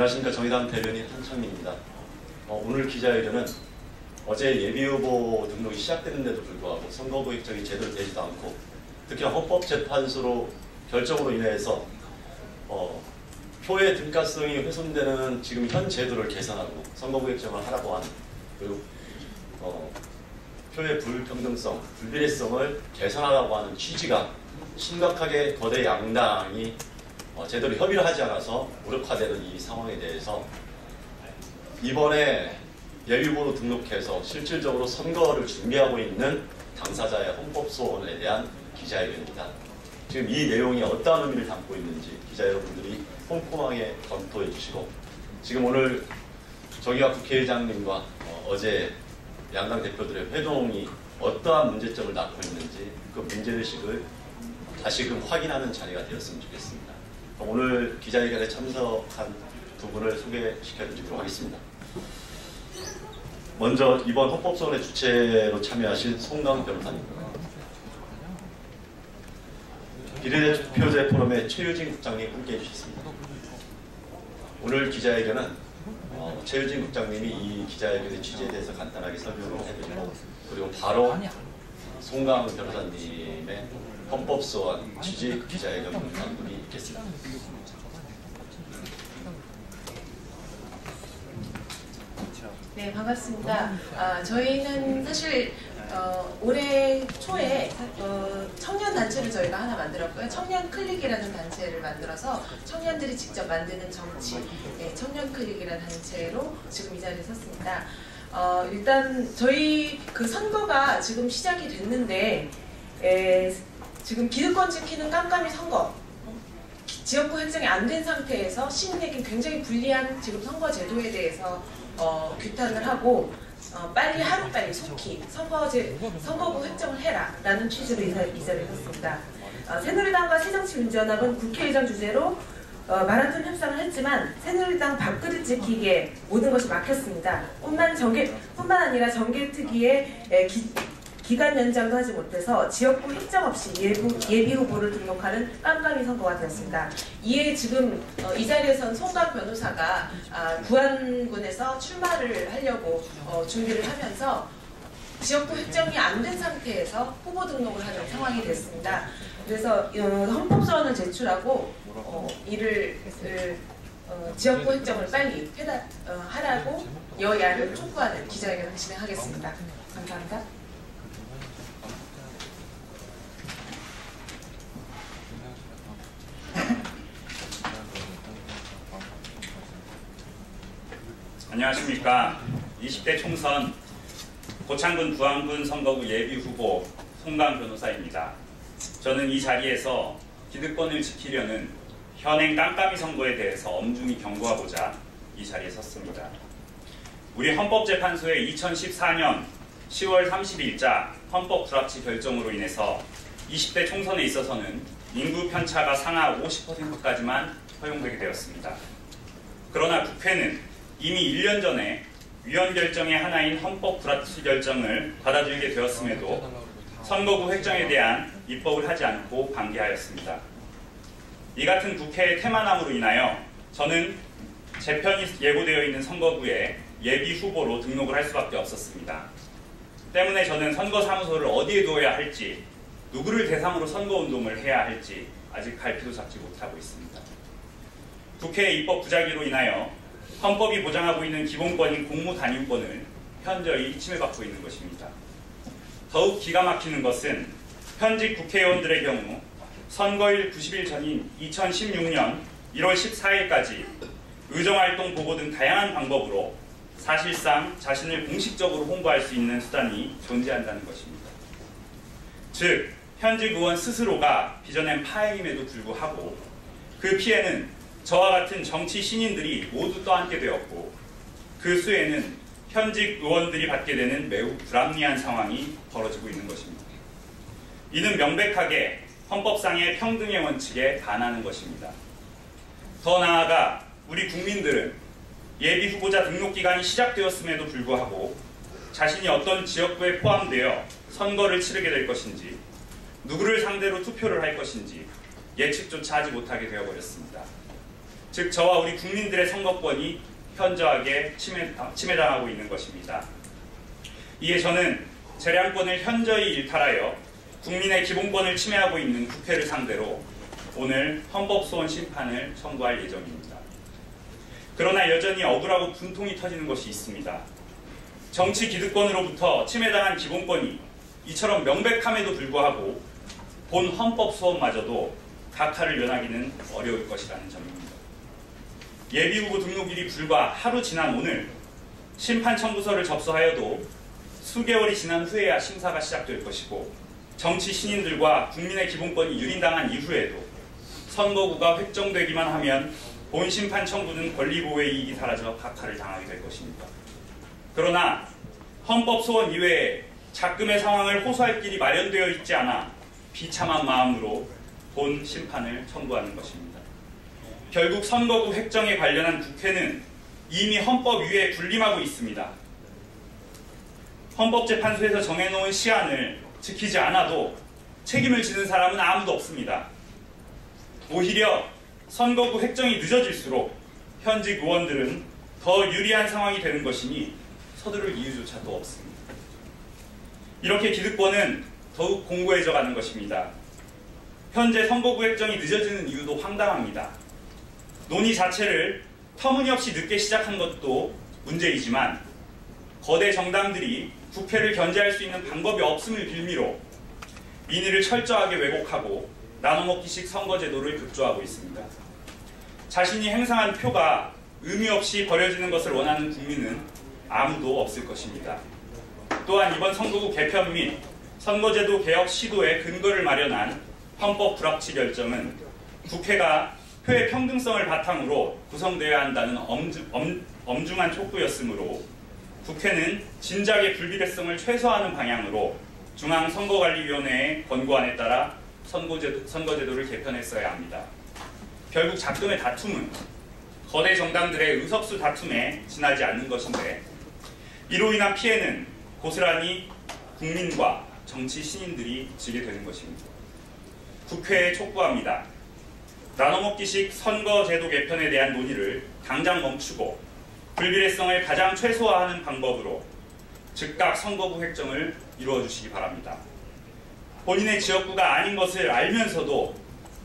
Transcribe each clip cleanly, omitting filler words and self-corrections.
안녕하십니까. 정의당 대변인 한창민입니다. 오늘 기자회견은 어제 예비후보 등록이 시작됐는데도 불구하고 선거구 획정이 제대로 되지도 않고 특히나 헌법재판소로 결정으로 인해서 표의 등가성이 훼손되는 지금 현 제도를 개선하고 선거구 획정을 하라고 하는, 그리고 표의 불평등성, 불비례성을 개선하라고 하는 취지가 심각하게 거대 양당이 제대로 협의를 하지 않아서 무력화되는 이 상황에 대해서 이번에 예비후보로 등록해서 실질적으로 선거를 준비하고 있는 당사자의 헌법소원에 대한 기자회견입니다. 지금 이 내용이 어떠한 의미를 담고 있는지 기자 여러분들이 꼼꼼하게 검토해 주시고, 지금 오늘 정의학 국회의장님과 어제 양당 대표들의 회동이 어떠한 문제점을 낳고 있는지 그 문제의식을 다시금 확인하는 자리가 되었으면 좋겠습니다. 오늘 기자회견에 참석한 두 분을 소개시켜드리도록 하겠습니다. 먼저 이번 헌법소원의 주체로 참여하신 송강 변호사님, 비례대표제 포럼의 최유진 국장님 함께해 주셨습니다. 오늘 기자회견은 최유진 국장님이 이 기자회견의 취지에 대해서 간단하게 설명을 해드리고, 그리고 바로 송강 변호사님의 헌법소원 취지 기자회견 방송이 있겠습니다. 네, 반갑습니다. 저희는 사실 올해 초에 청년 단체를 저희가 하나 만들었고요. 청년 클릭이라는 단체를 만들어서 청년들이 직접 만드는 정치, 청년 클릭이라는 단체로 지금 이 자리에 섰습니다. 일단 저희 그 선거가 지금 시작이 됐는데 지금 기득권 지키는 깜깜이 선거, 지역구 획정이 안 된 상태에서 시민에게 굉장히 불리한 지금 선거 제도에 대해서 규탄을 하고 빨리 하루빨리 속히 선거구 획정을 해라 라는 취지로 이 자리에 섰습니다. 새누리당과 새정치민주연합은 국회의장 주재로 마라톤 협상을 했지만 새누리당 밥그릇 지키기에 모든 것이 막혔습니다. 뿐만 아니라 정개특위에 기간 연장도 하지 못해서 지역구 획정 없이 예비 후보를 등록하는 깜깜이 선거가 되었습니다. 이에 지금 이 자리에선 송강 변호사가 부안군에서 출마를 하려고 준비를 하면서 지역구 획정이 안 된 상태에서 후보 등록을 하는 상황이 됐습니다. 그래서 헌법소원을 제출하고 이를 지역구 획정을 빨리 하라고 여야를 촉구하는 기자회견을 진행하겠습니다. 감사합니다. 안녕하십니까. 20대 총선 고창군 부안군 선거구 예비후보 송강 변호사입니다. 저는 이 자리에서 기득권을 지키려는 현행 깜깜이 선거에 대해서 엄중히 경고하고자 이 자리에 섰습니다. 우리 헌법재판소의 2014년 10월 30일자 헌법 불합치 결정으로 인해서 20대 총선에 있어서는 인구 편차가 상하 50%까지만 허용되게 되었습니다. 그러나 국회는 이미 1년 전에 위헌 결정의 하나인 헌법 불합치 결정을 받아들이게 되었음에도 선거구 획정에 대한 입법을 하지 않고 방기하였습니다. 이 같은 국회의 태만함으로 인하여 저는 재편이 예고되어 있는 선거구에 예비 후보로 등록을 할 수밖에 없었습니다. 때문에 저는 선거사무소를 어디에 두어야 할지, 누구를 대상으로 선거운동을 해야 할지 아직 갈피도 잡지 못하고 있습니다. 국회의 입법 부작위로 인하여 헌법이 보장하고 있는 기본권인 공무단임권을 현저히 침해받고 있는 것입니다. 더욱 기가 막히는 것은 현직 국회의원들의 경우 선거일 90일 전인 2016년 1월 14일까지 의정활동 보고 등 다양한 방법으로 사실상 자신을 공식적으로 홍보할 수 있는 수단이 존재한다는 것입니다. 즉, 현직 의원 스스로가 빚어낸 파행임에도 불구하고 그 피해는 저와 같은 정치 신인들이 모두 떠안게 되었고, 그 수에는 현직 의원들이 받게 되는 매우 불합리한 상황이 벌어지고 있는 것입니다. 이는 명백하게 헌법상의 평등의 원칙에 반하는 것입니다. 더 나아가 우리 국민들은 예비 후보자 등록 기간이 시작되었음에도 불구하고 자신이 어떤 지역구에 포함되어 선거를 치르게 될 것인지, 누구를 상대로 투표를 할 것인지 예측조차 하지 못하게 되어버렸습니다. 즉 저와 우리 국민들의 선거권이 현저하게 침해당하고 있는 것입니다. 이에 저는 재량권을 현저히 일탈하여 국민의 기본권을 침해하고 있는 국회를 상대로 오늘 헌법소원 심판을 청구할 예정입니다. 그러나 여전히 억울하고 분통이 터지는 것이 있습니다. 정치 기득권으로부터 침해당한 기본권이 이처럼 명백함에도 불구하고 본 헌법소원마저도 각하를 면하기는 어려울 것이라는 점입니다. 예비후보 등록일이 불과 하루 지난 오늘 심판 청구서를 접수하여도 수개월이 지난 후에야 심사가 시작될 것이고, 정치 신인들과 국민의 기본권이 유린당한 이후에도 선거구가 획정되기만 하면 본 심판 청구는 권리보호의 이익이 사라져 각하를 당하게 될 것입니다. 그러나 헌법소원 이외에 작금의 상황을 호소할 길이 마련되어 있지 않아 비참한 마음으로 본 심판을 청구하는 것입니다. 결국 선거구 획정에 관련한 국회는 이미 헌법 위에 군림하고 있습니다. 헌법재판소에서 정해놓은 시한을 지키지 않아도 책임을 지는 사람은 아무도 없습니다. 오히려 선거구 획정이 늦어질수록 현직 의원들은 더 유리한 상황이 되는 것이니 서두를 이유조차도 없습니다. 이렇게 기득권은 더욱 공고해져 가는 것입니다. 현재 선거구 획정이 늦어지는 이유도 황당합니다. 논의 자체를 터무니없이 늦게 시작한 것도 문제이지만 거대 정당들이 국회를 견제할 수 있는 방법이 없음을 빌미로 민의를 철저하게 왜곡하고 나눠먹기식 선거제도를 급조하고 있습니다. 자신이 행사한 표가 의미 없이 버려지는 것을 원하는 국민은 아무도 없을 것입니다. 또한 이번 선거구 개편 및 선거제도 개혁 시도의 근거를 마련한 헌법 불합치 결정은 국회가 표의 평등성을 바탕으로 구성되어야 한다는 엄중한 촉구였으므로 국회는 진작의 불비례성을 최소화하는 방향으로 중앙선거관리위원회의 권고안에 따라 선거제도를 개편했어야 합니다. 결국 작금의 다툼은 거대 정당들의 의석수 다툼에 지나지 않는 것인데, 이로 인한 피해는 고스란히 국민과 정치 신인들이 지게 되는 것입니다. 국회에 촉구합니다. 나눠먹기식 선거제도 개편에 대한 논의를 당장 멈추고 불비례성을 가장 최소화하는 방법으로 즉각 선거구 획정을 이루어주시기 바랍니다. 본인의 지역구가 아닌 것을 알면서도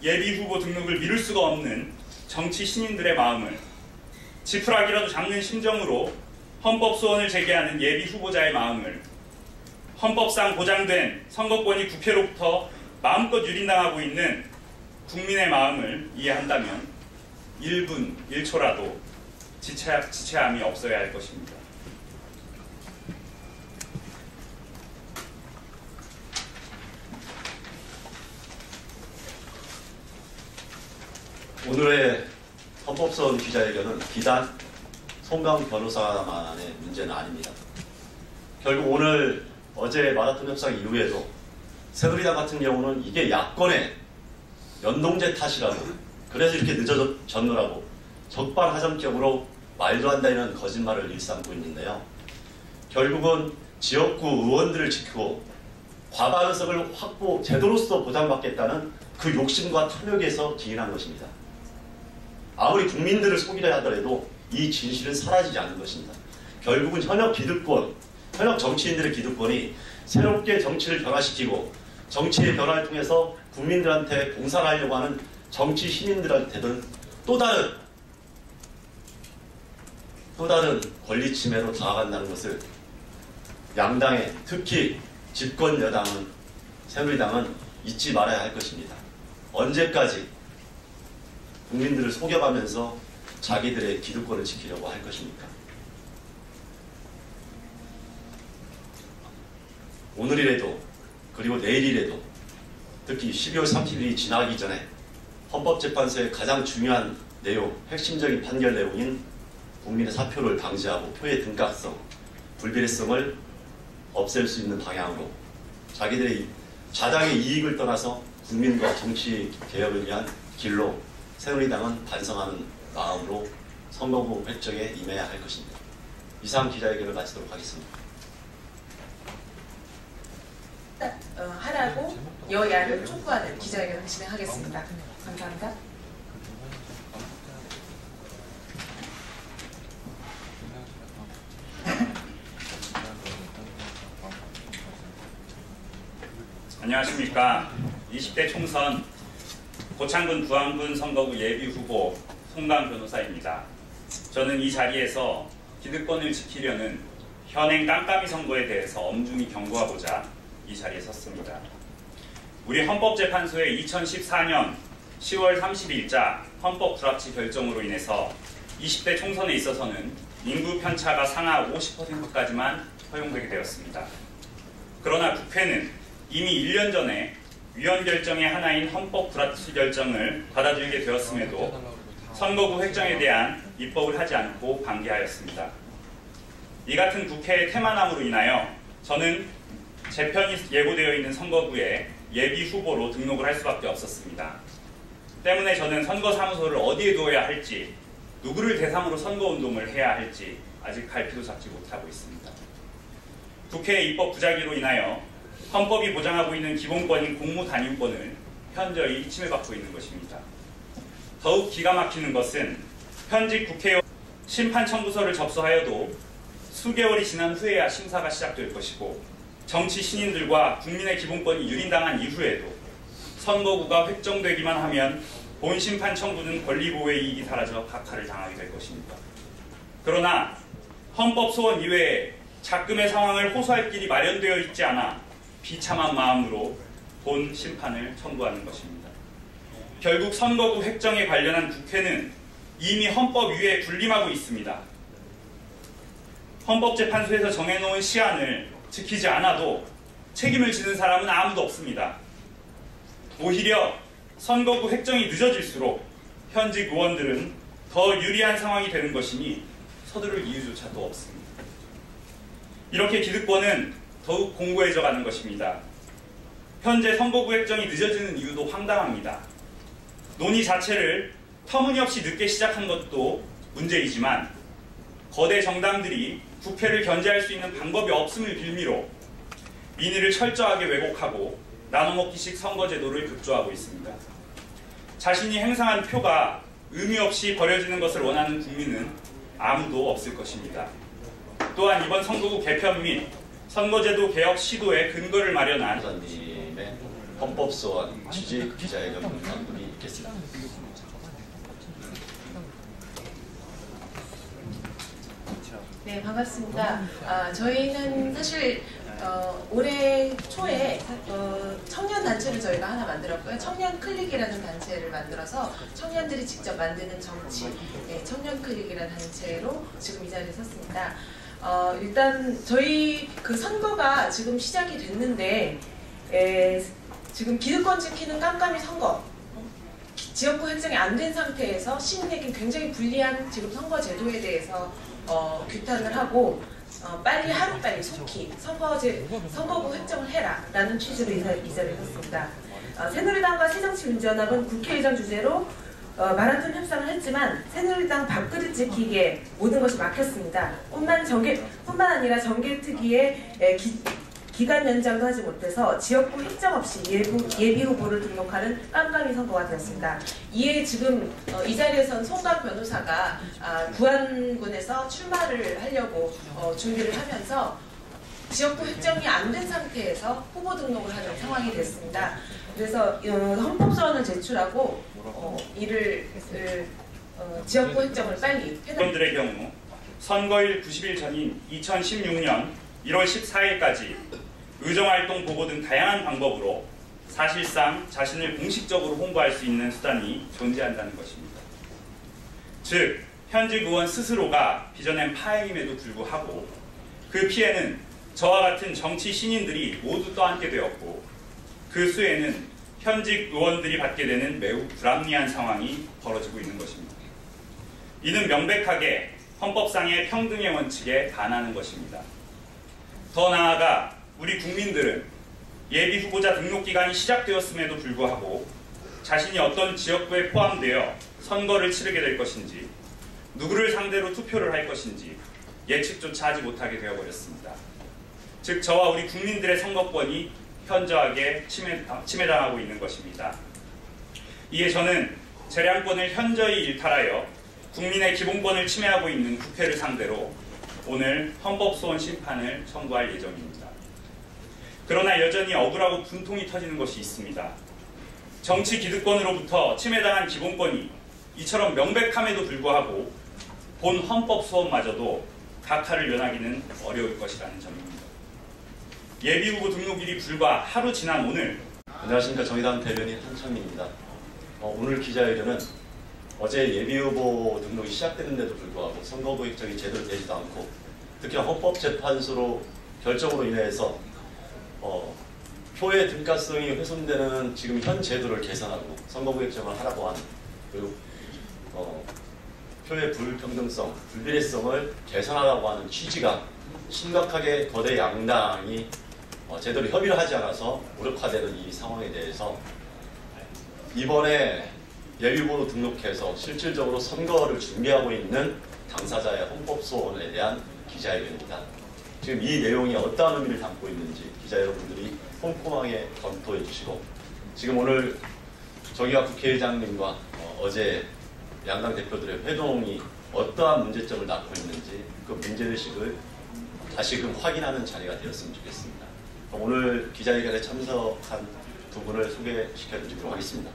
예비후보 등록을 미룰 수가 없는 정치 신인들의 마음을 지푸라기라도 잡는 심정으로 헌법소원을 제기하는 예비후보자의 마음을, 헌법상 보장된 선거권이 국회로부터 마음껏 유린당하고 있는 국민의 마음을 이해한다면 1분 1초라도 지체함이 없어야 할 것입니다. 오늘의 헌법소원 기자회견은 비단 송강 변호사만의 문제는 아닙니다. 결국 어제 마라톤 협상 이후에도 새누리당 같은 경우는 이게 야권의 연동제 탓이라고, 그래서 이렇게 늦어졌노라고 적반하장적으로 말도 안 되는 거짓말을 일삼고 있는데요. 결국은 지역구 의원들을 지키고 과반 의석을 제도로서 보장받겠다는 그 욕심과 탐욕에서 기인한 것입니다. 아무리 국민들을 속이려 하더라도 이 진실은 사라지지 않는 것입니다. 결국은 현역 정치인들의 기득권이 새롭게 정치를 변화시키고 정치의 변화를 통해서 국민들한테 봉사를 하려고 하는 정치 신인들한테는 또 다른 권리 침해로 다가간다는 것을 양당의, 특히 집권 여당은, 새누리당은 잊지 말아야 할 것입니다. 언제까지 국민들을 속여가면서 자기들의 기득권을 지키려고 할 것입니까? 오늘이라도, 그리고 내일이라도, 특히 12월 30일이 지나기 전에 헌법재판소의 가장 중요한 내용, 핵심적인 판결 내용인 국민의 사표를 방지하고 표의 등각성, 불비례성을 없앨 수 있는 방향으로 자기들의 자당의 이익을 떠나서 국민과 정치 개혁을 위한 길로 새누리당은 반성하는 마음으로 선거구 획정에 임해야 할 것입니다. 이상 기자회견을 마치도록 하겠습니다. 하라고 여야를 촉구하는 기자회견을 진행하겠습니다. 감사합니다. 안녕하십니까. 20대 총선 고창군 부안군 선거구 예비후보 송강 변호사입니다. 저는 이 자리에서 기득권을 지키려는 현행 깜깜이 선거에 대해서 엄중히 경고하고자 이 자리에 섰습니다. 우리 헌법재판소의 2014년 10월 30일자 헌법 불합치 결정으로 인해서 20대 총선에 있어서는 인구 편차가 상하 50%까지만 허용되게 되었습니다. 그러나 국회는 이미 1년 전에 위헌 결정의 하나인 헌법 불합치 결정을 받아들이게 되었음에도 선거구 획정에 대한 입법을 하지 않고 방기하였습니다. 이 같은 국회의 태만함으로 인하여 저는 재편이 예고되어 있는 선거구에 예비 후보로 등록을 할 수밖에 없었습니다. 때문에 저는 선거사무소를 어디에 두어야 할지, 누구를 대상으로 선거운동을 해야 할지 아직 갈피도 잡지 못하고 있습니다. 국회의 입법 부작위로 인하여 헌법이 보장하고 있는 기본권인 공무단임권을 현저히 침해받고 있는 것입니다. 더욱 기가 막히는 것은 현직 국회의원 심판 청구서를 접수하여도 수개월이 지난 후에야 심사가 시작될 것이고, 정치 신인들과 국민의 기본권이 유린당한 이후에도 선거구가 획정되기만 하면 본 심판 청구는 권리보호의 이익이 사라져 각하를 당하게 될 것입니다. 그러나 헌법 소원 이외에 작금의 상황을 호소할 길이 마련되어 있지 않아 비참한 마음으로 본 심판을 청구하는 것입니다. 결국 선거구 획정에 관련한 국회는 이미 헌법 위에 군림하고 있습니다. 헌법재판소에서 정해놓은 시한을 지키지 않아도 책임을 지는 사람은 아무도 없습니다. 오히려 선거구 획정이 늦어질수록 현직 의원들은 더 유리한 상황이 되는 것이니 서두를 이유조차도 없습니다. 이렇게 기득권은 더욱 공고해져 가는 것입니다. 현재 선거구 획정이 늦어지는 이유도 황당합니다. 논의 자체를 터무니없이 늦게 시작한 것도 문제이지만 거대 정당들이 국회를 견제할 수 있는 방법이 없음을 빌미로 민의를 철저하게 왜곡하고 나눠먹기식 선거제도를 급조하고 있습니다. 자신이 행사한 표가 의미 없이 버려지는 것을 원하는 국민은 아무도 없을 것입니다. 또한 이번 선거구 개편 및 선거제도 개혁 시도의 근거를 마련한 변호사님의 헌법소원 취지 기자회견 문단이 있겠습니다. 네, 반갑습니다. 저희는 사실 올해 초에 청년 단체를 저희가 하나 만들었고요. 청년 클릭이라는 단체를 만들어서 청년들이 직접 만드는 정치, 청년 클릭이라는 단체로 지금 이 자리에 섰습니다. 일단 저희 그 선거가 지금 시작이 됐는데 지금 기득권 지키는 깜깜이 선거, 지역구 획정이 안 된 상태에서 시민에게 굉장히 불리한 지금 선거 제도에 대해서 규탄을 하고 빨리 하루빨리 속히 선거구 획정을 해라 라는 취지로 이 자리에 섰습니다. 새누리당과 새정치민주연합은 국회의장 주재로 마라톤 협상을 했지만 새누리당 밥그릇 지키기에 모든 것이 막혔습니다. 뿐만 아니라 정개특위의 기간 연장도 하지 못해서 지역구 획정 없이 예비 후보를 등록하는 깜깜이 선거가 되었습니다. 이에 지금 이 자리에선 송강 변호사가 부안군에서 출마를 하려고 준비를 하면서 지역구 획정이 안 된 상태에서 후보 등록을 하는 상황이 됐습니다. 그래서 헌법소원을 제출하고 이를 지역구 획정을 빨리 의원들의 경우 선거일 90일 전인 2016년 1월 14일까지 의정활동 보고 등 다양한 방법으로 사실상 자신을 공식적으로 홍보할 수 있는 수단이 존재한다는 것입니다. 즉, 현직 의원 스스로가 빚어낸 파행임에도 불구하고 그 피해는 저와 같은 정치 신인들이 모두 떠안게 되었고, 그 수에는 현직 의원들이 받게 되는 매우 불합리한 상황이 벌어지고 있는 것입니다. 이는 명백하게 헌법상의 평등의 원칙에 반하는 것입니다. 더 나아가 우리 국민들은 예비 후보자 등록 기간이 시작되었음에도 불구하고 자신이 어떤 지역구에 포함되어 선거를 치르게 될 것인지, 누구를 상대로 투표를 할 것인지 예측조차 하지 못하게 되어버렸습니다. 즉, 저와 우리 국민들의 선거권이 현저하게 침해당하고 있는 것입니다. 이에 저는 재량권을 현저히 일탈하여 국민의 기본권을 침해하고 있는 국회를 상대로 오늘 헌법소원 심판을 청구할 예정입니다. 그러나 여전히 억울하고 분통이 터지는 것이 있습니다. 정치 기득권으로부터 침해당한 기본권이 이처럼 명백함에도 불구하고 본 헌법 소원마저도 각하를 면하기는 어려울 것이라는 점입니다. 예비후보 등록일이 불과 하루 지난 오늘, 안녕하십니까. 정의당 대변인 한창민입니다. 오늘 기자회견은 어제 예비후보 등록이 시작됐는데도 불구하고 선거구 획정이 제대로 되지도 않고 특히나 헌법재판소로 결정으로 인해서 표의 등가성이 훼손되는 지금 현 제도를 개선하고 선거구 획정을 하라고 하는, 그리고 표의 불평등성, 불비례성을 개선하라고 하는 취지가 심각하게 거대 양당이 제대로 협의를 하지 않아서 무력화되는 이 상황에 대해서 이번에 예비후보로 등록해서 실질적으로 선거를 준비하고 있는 당사자의 헌법소원에 대한 기자회견입니다. 지금 이 내용이 어떠한 의미를 담고 있는지 기자 여러분들이 꼼꼼하게 검토해 주시고, 지금 오늘 정의학 국회의장님과 어제 양당 대표들의 회동이 어떠한 문제점을 낳고 있는지 그 문제의식을 다시금 확인하는 자리가 되었으면 좋겠습니다. 오늘 기자회견에 참석한 두 분을 소개시켜드리도록 하겠습니다.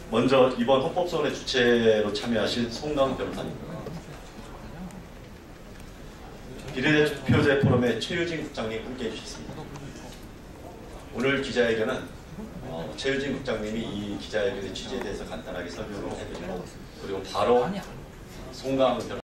먼저 이번 헌법소원의 주체로 참여하신 송강 변호사님, 비례대표제 포럼의 최유진 국장님 함께해 주셨습니다. 오늘 기자회견은 최유진 국장님이 이 기자회견의 취지에 대해서 간단하게 설명을 해드리고, 그리고 바로 송강 변호사